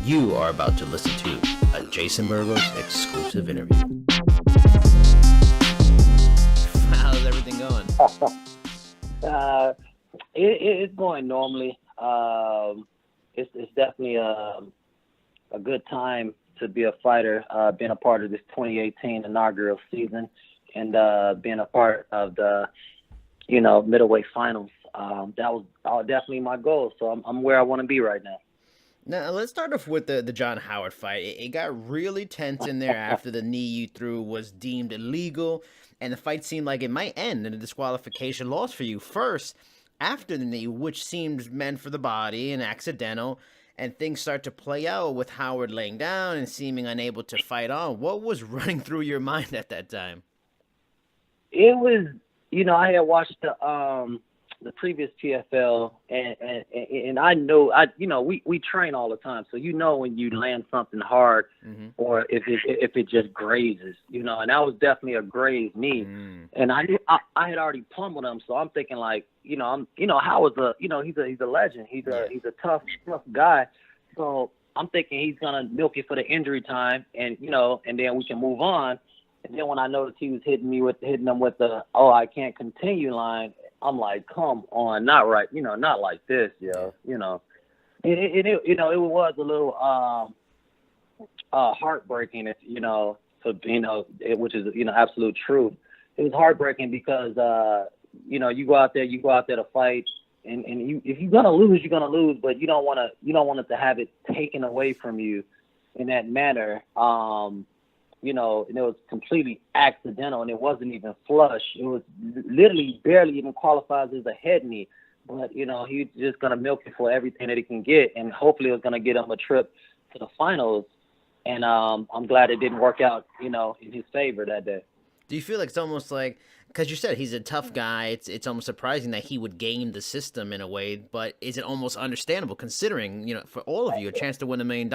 You are about to listen to a Jason Burgos exclusive interview. How's everything going? It's going normally. It's definitely a good time to be a fighter, being a part of this 2018 inaugural season and being a part of the, middleweight finals. That was definitely my goal. So I'm where I want to be right now. Now, let's start off with the John Howard fight. It got really tense in there after the knee you threw was deemed illegal, and the fight seemed like it might end in a disqualification loss for you. First, after the knee, which seemed meant for the body and accidental, and things start to play out with Howard laying down and seeming unable to fight on. What was running through your mind at that time? It was, I had watched the previous PFL, and I know, we train all the time, so when you land something hard, or if it just grazes, and that was definitely a grazed knee, and I had already pummeled him, so I'm thinking like, Howard's he's a legend, he's a tough guy, so I'm thinking he's gonna milk it for the injury time, and and then we can move on. And then when I noticed he was hitting him with the I can't continue line, I'm like, come on, not right, not like this, yo. It was a little heartbreaking, which is absolute truth. It was heartbreaking because you go out there to fight, and if you're gonna lose, you're gonna lose, but you don't want to have it taken away from you in that manner. And it was completely accidental, and it wasn't even flush. It was literally barely even qualifies as a head knee. But, he's just going to milk it for everything that he can get, and hopefully it was going to get him a trip to the finals. And I'm glad it didn't work out, in his favor that day. Do you feel like it's almost like, because you said he's a tough guy, it's almost surprising that he would game the system in a way, but is it almost understandable considering, for all of you, a chance to win $1 million,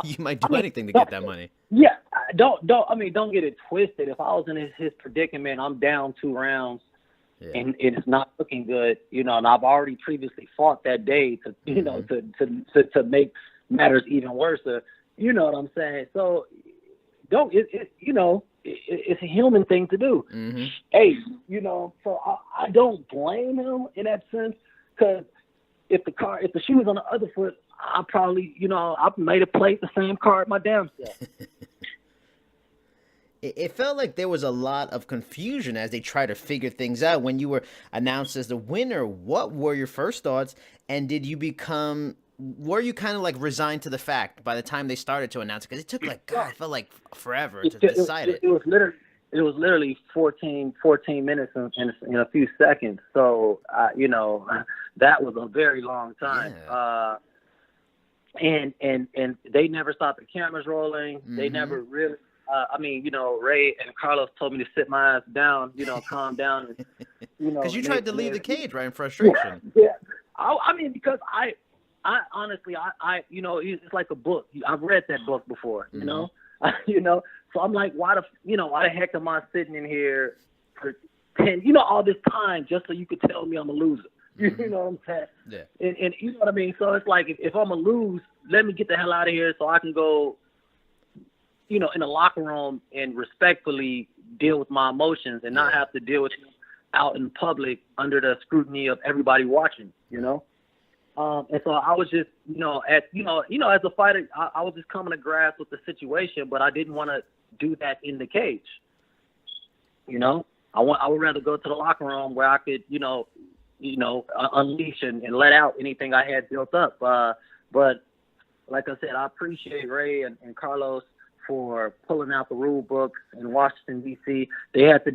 you might do anything to get that money? Yeah, don't get it twisted. If I was in his predicament, I'm down 2 rounds, and it's not looking good, and I've already previously fought that day to, to make matters even worse. You know what I'm saying? So it's a human thing to do. Hey, so I don't blame him in that sense, because if the shoe was on the other foot, I probably, I might have played the same card my damn self. It felt like there was a lot of confusion as they try to figure things out. When you were announced as the winner, what were your first thoughts? And were you kind of like resigned to the fact by the time they started to announce it? Because it took it felt like forever to decide it. It was literally 14 minutes in a few seconds. So, that was a very long time. Yeah. And they never stopped the cameras rolling. They never really, Ray and Carlos told me to sit my ass down, calm down. Because you tried to leave the cage, right, in frustration. Yeah. Because I honestly, it's like a book. I've read that book before, So I'm like, why the heck am I sitting in here for 10, all this time just so you could tell me I'm a loser? You know what I'm saying? Yeah. And you know what I mean? So it's like, if I'm a lose, let me get the hell out of here so I can go, in the locker room and respectfully deal with my emotions and not have to deal with them out in public under the scrutiny of everybody watching, And so I was just, as a fighter, I was just coming to grasp with the situation, but I didn't want to do that in the cage. I would rather go to the locker room where I could, unleash and let out anything I had built up. But like I said, I appreciate Ray and Carlos for pulling out the rule books in Washington, D.C. They had to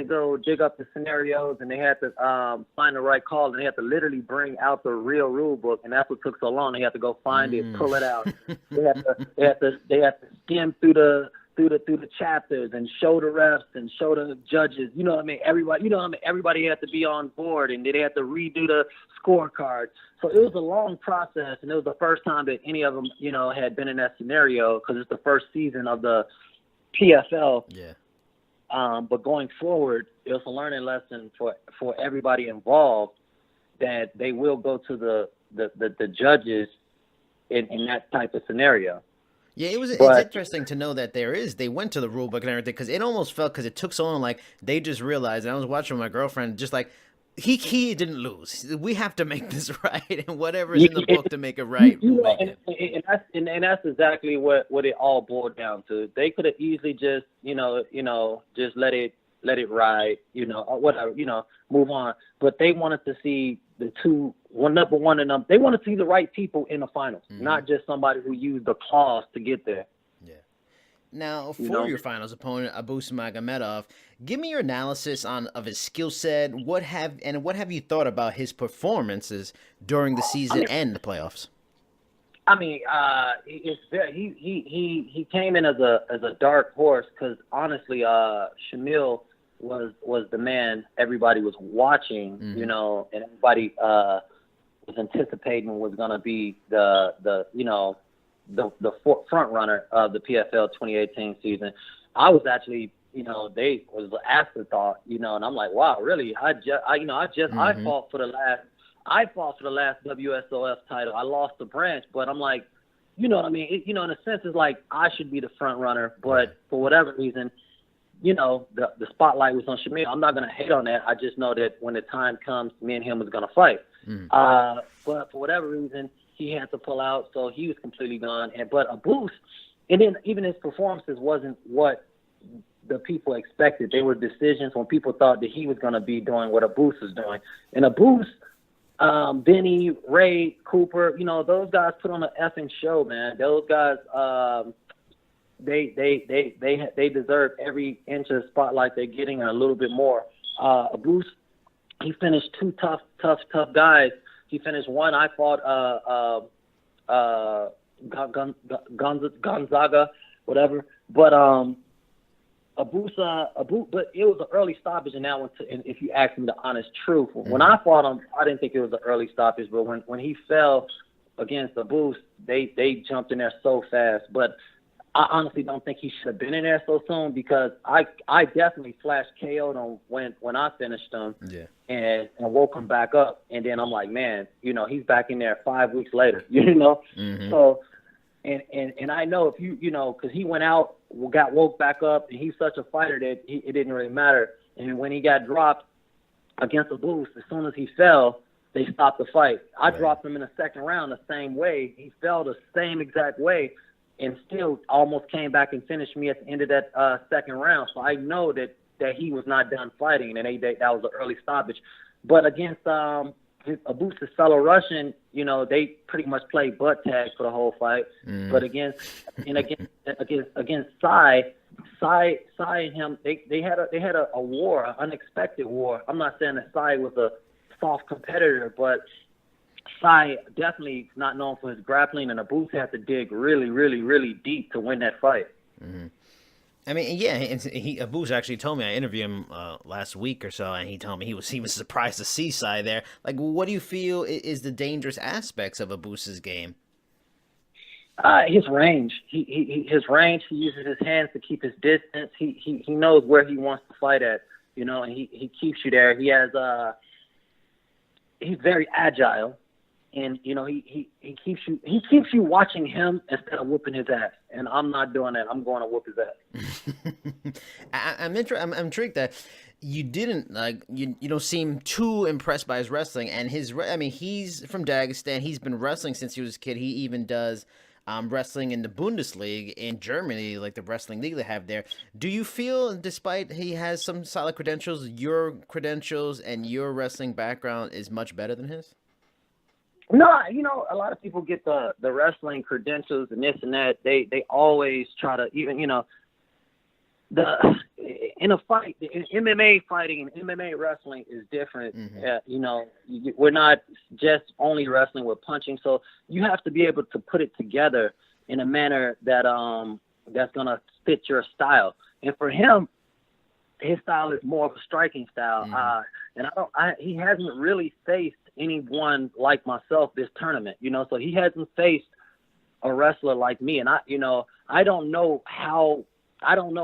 go dig up the scenarios, and they had to find the right call, and they had to literally bring out the real rule book, and that's what took so long. They had to go find it, pull it out. They had to skim through the chapters and show the refs and show the judges. Everybody had to be on board, and they had to redo the scorecard. So it was a long process, and it was the first time that any of them, had been in that scenario, because it's the first season of the PFL. Yeah. But going forward, it was a learning lesson for everybody involved, that they will go to the judges in that type of scenario. Yeah, it's But interesting to know that they went to the rule book and everything, because it almost felt, because it took so long, like they just realized, and I was watching with my girlfriend, just like he didn't lose. We have to make this right, and whatever's in the book to make it right, we'll make it. And that's exactly what it all boiled down to. They could have easily just just let it ride, or whatever, move on. But they wanted to see the number one and they want to see the right people in the finals, not just somebody who used the clause to get there. Yeah. Now, for your finals opponent, Abus Magomedov, give me your analysis of his skill set. What have you thought about his performances during the season and the playoffs? I mean, he came in as a dark horse, because honestly, Shamil was the man everybody was watching, and everybody was anticipating was going to be the front runner of the PFL 2018 season. I was actually, they was an afterthought, and I'm like, wow, really? I fought for the last WSOF title. I lost the branch, but I'm like, you know what I mean? In a sense, it's like I should be the front runner, but for whatever reason, the spotlight was on Shamil. I'm not going to hate on that. I just know that when the time comes, me and him was going to fight. But for whatever reason, he had to pull out, so he was completely gone. But Abus, and then even his performances wasn't what the people expected. They were decisions when people thought that he was going to be doing what Abus was doing. And Abus, Benny, Ray, Cooper, those guys put on an effing show, man. Those guys, they deserve every inch of spotlight they're getting and a little bit more. Abus, he finished two tough guys. He finished one. I fought Gonzaga, whatever. But Abus, but it was an early stoppage in that one. And if you ask me the honest truth, when I fought him, I didn't think it was an early stoppage. But when he fell against Abus, they jumped in there so fast. But I honestly don't think he should have been in there so soon, because I definitely flashed KO'd him when I finished him, and woke him back up. And then I'm like, man, he's back in there 5 weeks later, So, and I know if because he went out, got woke back up, and he's such a fighter that it didn't really matter. And when he got dropped against Abus, as soon as he fell, they stopped the fight. I dropped him in the second round the same way. He fell the same exact way, and still almost came back and finished me at the end of that second round. So I know that he was not done fighting, and that was an early stoppage. But against Abus' fellow Russian, they pretty much played butt tag for the whole fight. But against Sai and him, they had a war, an unexpected war. I'm not saying that Sai was a soft competitor, but Sai definitely not known for his grappling, and Abus had to dig really, really, really deep to win that fight. I mean, yeah, Abus actually told me, I interviewed him last week or so, and he told me he was surprised to see Sai there. Like, what do you feel is the dangerous aspects of Abus's game? His range. His range. He uses his hands to keep his distance. He knows where he wants to fight at, and he keeps you there. He has he's very agile. And he keeps you watching him instead of whooping his ass, and I'm not doing that. I'm going to whoop his ass. I'm intrigued that you didn't you don't seem too impressed by his wrestling, and he's from Dagestan. He's been wrestling since he was a kid. He even does wrestling in the Bundesliga in Germany, like the wrestling league they have there. Do you feel, despite he has some solid credentials, your credentials and your wrestling background is much better than his? No, a lot of people get the wrestling credentials and this and that. They always try to even, in a fight, in MMA fighting and MMA wrestling is different. We're not just only wrestling, we're punching. So you have to be able to put it together in a manner that that's gonna fit your style. And for him, his style is more of a striking style. And he hasn't really faced anyone like myself this tournament, so he hasn't faced a wrestler like me. And I don't know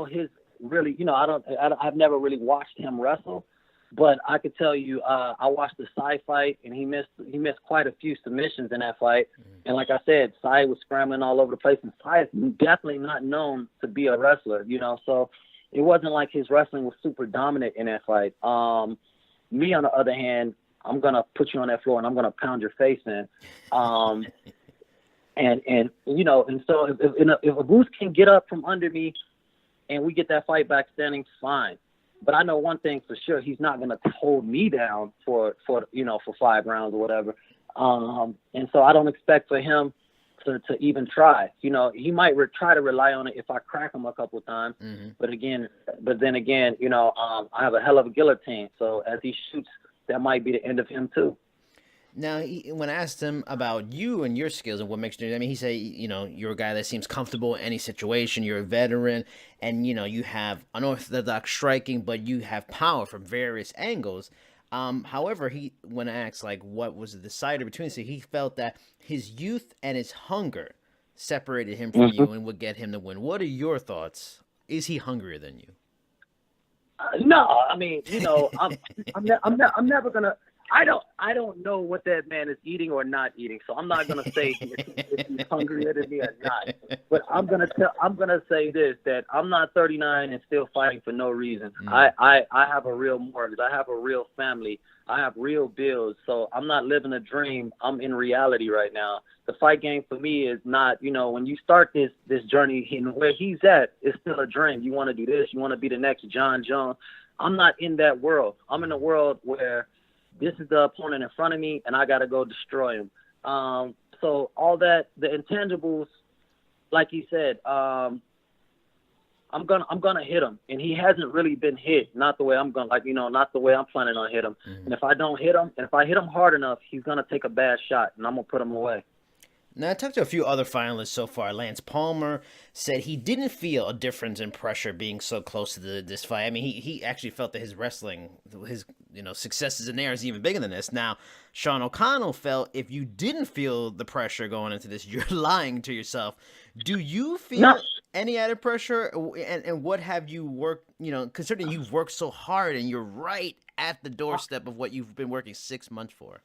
his really, I've never really watched him wrestle. But I could tell you, I watched the Sai fight, and he missed quite a few submissions in that fight. And like I said, Sai was scrambling all over the place, and Sai is definitely not known to be a wrestler, So it wasn't like his wrestling was super dominant in that fight. Me, on the other hand, I'm gonna put you on that floor and I'm gonna pound your face in. And so if Abus can get up from under me and we get that fight back standing, fine. But I know one thing for sure, he's not going to hold me down for 5 rounds or whatever. And so I don't expect for him to even try. He might try to rely on it if I crack him a couple of times. Mm-hmm. But then again, I have a hell of a guillotine. So as he shoots, that might be the end of him too. Now, when I asked him about you and your skills and what makes you, he said, you're a guy that seems comfortable in any situation. You're a veteran, and you have unorthodox striking, but you have power from various angles. However, when asked what was the decider between us, he felt that his youth and his hunger separated him from you and would get him to win. What are your thoughts? Is he hungrier than you? No, I'm never gonna. I don't know what that man is eating or not eating, so I'm not gonna say if he's hungrier than me or not. But I'm gonna say this, that I'm not 39 and still fighting for no reason. I have a real mortgage. I have a real family. I have real bills. So I'm not living a dream. I'm in reality right now. The fight game for me is not, when you start this journey and where he's at, it's still a dream. You want to do this. You want to be the next John Jones. I'm not in that world. I'm in a world where this is the opponent in front of me, and I got to go destroy him. So all that, the intangibles, like he said, I'm gonna hit him, and he hasn't really been hit. Not the way I'm not the way I'm planning on hit him. Mm-hmm. And if I don't hit him, and if I hit him hard enough, he's gonna take a bad shot, and I'm gonna put him away. Now, I talked to a few other finalists so far. Lance Palmer said he didn't feel a difference in pressure being so close to this fight. He actually felt that his wrestling, his successes in there is even bigger than this. Now, Sean O'Connell felt if you didn't feel the pressure going into this, you're lying to yourself. Do you feel any added pressure? And what have you worked, considering you've worked so hard and you're right at the doorstep of what you've been working 6 months for?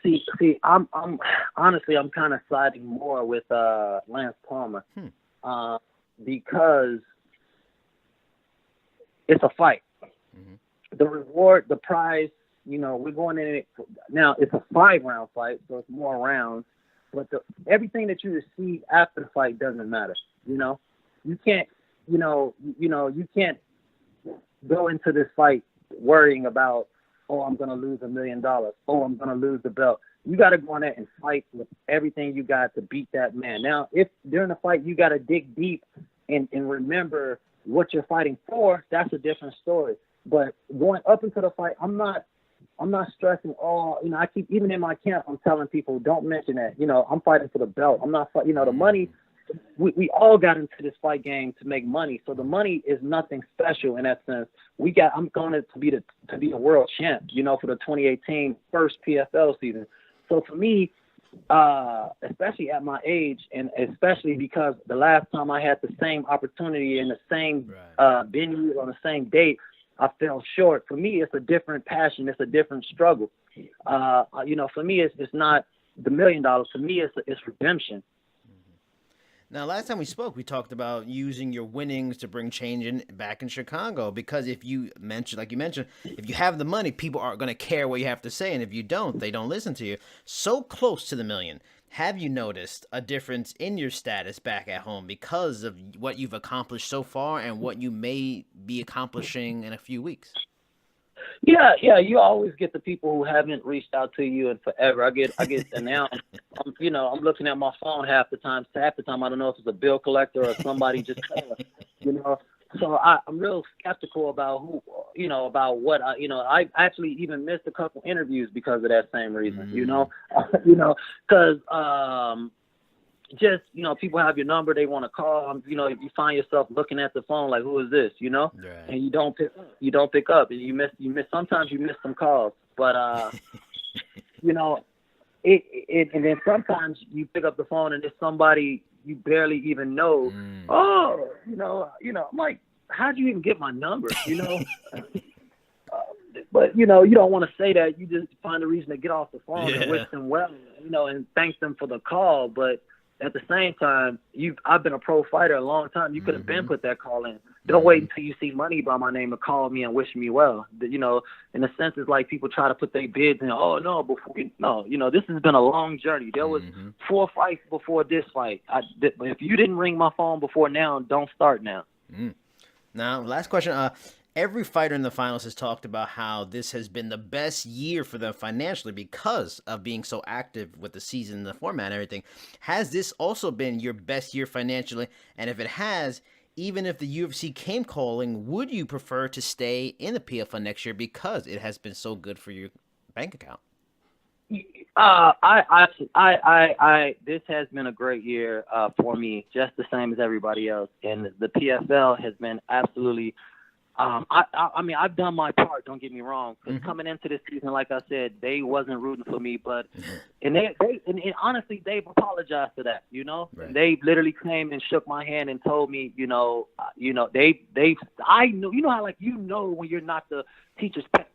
See, I'm honestly, I'm kind of siding more with Lance Palmer because it's a fight. Mm-hmm. The reward, the prize, we're going in it now. It's a 5-round fight, so it's more rounds. But everything that you receive after the fight doesn't matter. You can't, you can't go into this fight worrying about, oh, I'm going to lose $1 million. Oh, I'm going to lose the belt. You got to go in there and fight with everything you got to beat that man. Now, if during the fight you got to dig deep and remember what you're fighting for, that's a different story. But going up into the fight, I'm not stressing. I keep, even in my camp, I'm telling people, don't mention that. I'm fighting for the belt. I'm not fighting. The money. We all got into this fight game to make money, so the money is nothing special in that sense. I'm going to be a world champ, for the 2018 first PFL season. So for me, especially at my age, and especially because the last time I had the same opportunity in the same venue on the same date, I fell short. For me, it's a different passion. It's a different struggle. For me, it's not the $1 million. For me, it's redemption. Now, last time we spoke, we talked about using your winnings to bring change back in Chicago, because if you mentioned, if you have the money, people aren't going to care what you have to say, and if you don't, they don't listen to you. So close to the $1 million. Have you noticed a difference in your status back at home because of what you've accomplished so far and what you may be accomplishing in a few weeks? Yeah. You always get the people who haven't reached out to you in forever. I get announced. I'm looking at my phone half the time. Half the time, I don't know if it's a bill collector or somebody just, So I'm real skeptical about about what I actually even missed a couple interviews because of that same reason. Because just people have your number, they want to call. If you find yourself looking at the phone like, who is this? Right. And you don't pick up, and you miss. Sometimes you miss some calls, but and then sometimes you pick up the phone and it's somebody you barely even know. I'm like, how'd you even get my number? But, you don't want to say that. You just find a reason to get off the phone Yeah. and wish them well, and thank them for the call. But at the same time, I've been a pro fighter a long time. You could have been put that call in. Don't wait until you see money by my name to call me and wish me well. In a sense, it's like people try to put their bids in. Oh, no, this has been a long journey. There was 4 fights before this fight. If you didn't ring my phone before now, don't start now. Now, last question. Every fighter in the finals has talked about how this has been the best year for them financially because of being so active with the season, the format, and everything. Has this also been your best year financially? And if it has, even if the UFC came calling, would you prefer to stay in the PFL next year because it has been so good for your bank account? This has been a great year for me, just the same as everybody else. And the PFL has been absolutely. I mean, I've done my part. Don't get me wrong. Because coming into this season, like I said, they wasn't rooting for me, but and honestly, they've apologized for that. Right. They literally came and shook my hand and told me, I know, how when you're not the teacher's pet.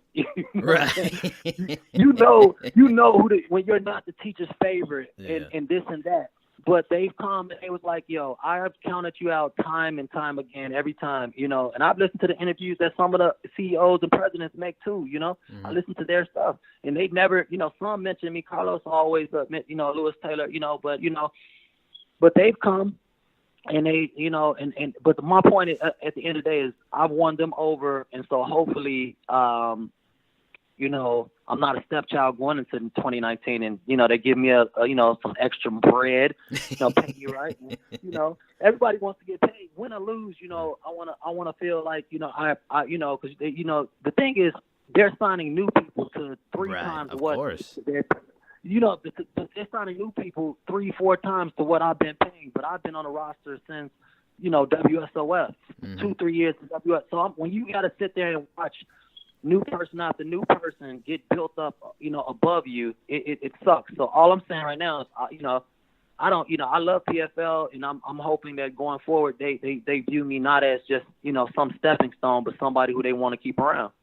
Right. When you're not the teacher's favorite and this and that. But they've come and they was like, yo, I have counted you out time and time again, every time, and I've listened to the interviews that some of the CEOs and presidents make too, I listen to their stuff and they never, some mention me, Carlos always, Lewis Taylor, but they've come and they, but my point at the end of the day is I've won them over. And so hopefully, I'm not a stepchild going into 2019 and, they give me some extra bread, pay me right. And, everybody wants to get paid, win or lose, I want to feel like, cause the thing is they're signing new people to 3 times of what course. they're signing new people 3-4 times to what I've been paying, but I've been on the roster since, WSOF, 2-3 years to WS. So when you got to sit there and watch new person after new person get built up, above you, it sucks. So all I'm saying right now is, I love PFL, and I'm hoping that going forward they view me not as just some stepping stone, but somebody who they want to keep around.